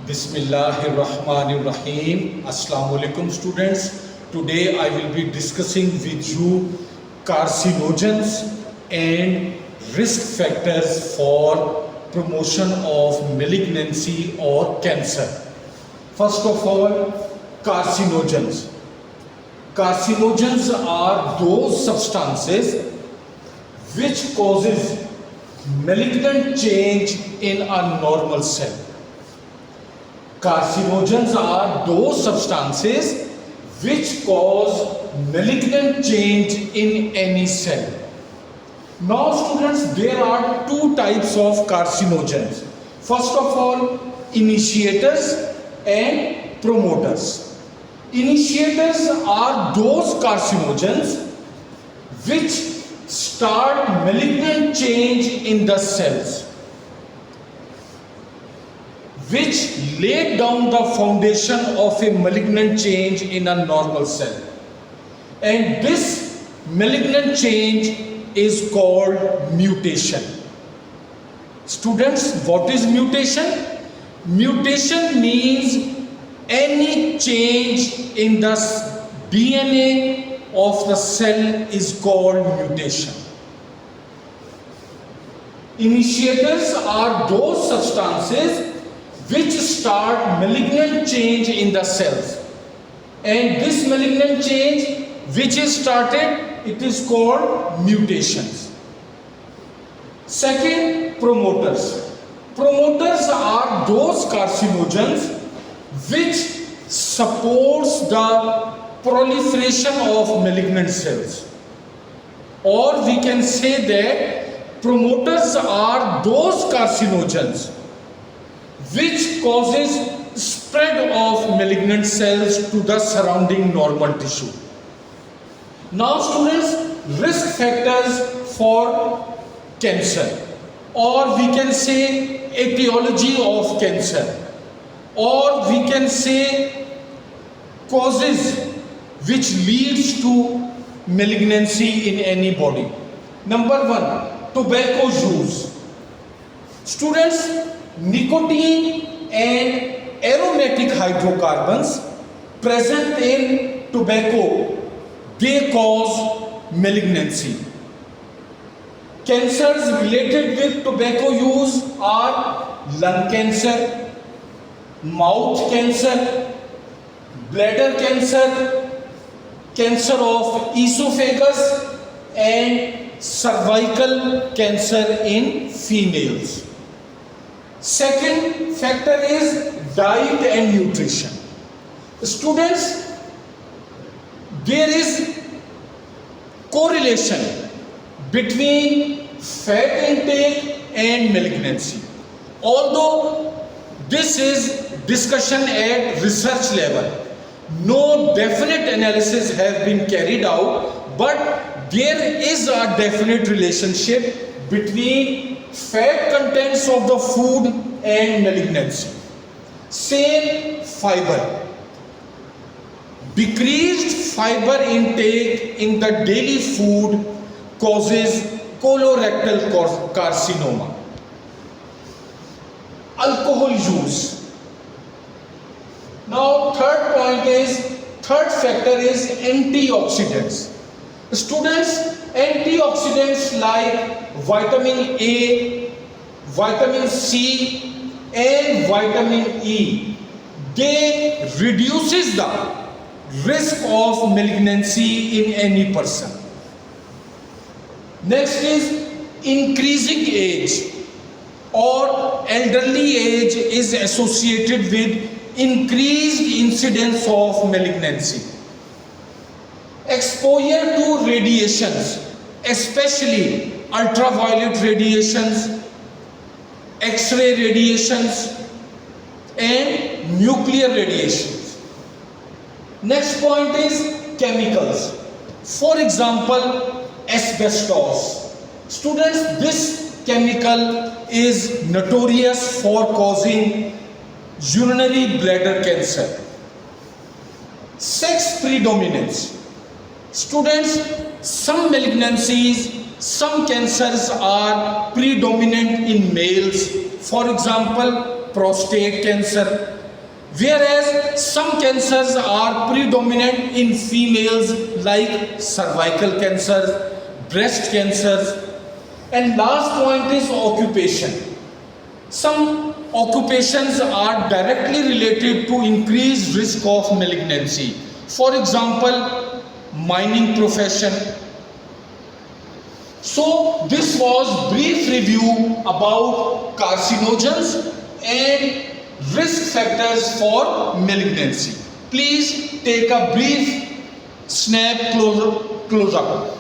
Bismillahirrahmanirrahim. Assalamu alaikum students. Today I will be discussing with you carcinogens and risk factors for promotion of malignancy or cancer. First of all, carcinogens. Carcinogens are those substances which causes malignant change in a normal cell. Carcinogens are those substances which cause malignant change in any cell. Now students, there are two types of carcinogens. First of all, initiators and promoters. Initiators are those carcinogens which start malignant change in the cells, which lay down the foundation of a malignant change in a normal cell. And this malignant change is called mutation. Students, what is mutation? Mutation means any change in the DNA of the cell is called mutation. Initiators are those substances which start malignant change in the cells, and this malignant change which is started, it is called mutations. Second, promoters. Promoters are those carcinogens which supports the proliferation of malignant cells, or we can say that promoters are those carcinogens which causes spread of malignant cells to the surrounding normal tissue. Now students, risk factors for cancer, or we can say etiology of cancer, or we can say causes which leads to malignancy in any body. Number one, tobacco use. Students, nicotine and aromatic hydrocarbons present in tobacco, they cause malignancy. Cancers related with tobacco use are lung cancer, mouth cancer, bladder cancer, cancer of esophagus, and cervical cancer in females. Second factor is diet and nutrition. Students, there is correlation between fat intake and malignancy. Although this is discussion at research level, no definite analysis has been carried out, but there is a definite relationship between fat contents of the food and malignancy. Same fiber. Decreased fiber intake in the daily food causes colorectal carcinoma. Alcohol use. Now third factor is antioxidants. Students, antioxidants like vitamin A, vitamin C and vitamin E, they reduces the risk of malignancy in any person. Next is increasing age, or elderly age is associated with increased incidence of malignancy. Exposure to radiations, especially ultraviolet radiations, X-ray radiations and nuclear radiations. Next point is chemicals. For example, asbestos. Students, this chemical is notorious for causing urinary bladder cancer. Sex predominance. Students, some malignancies, some cancers are predominant in males. For example, prostate cancer. Whereas some cancers are predominant in females like cervical cancers, breast cancers. And last point is occupation. Some occupations are directly related to increased risk of malignancy. For example, mining profession. So this was brief review about carcinogens and risk factors for malignancy. Please take a brief snap close up.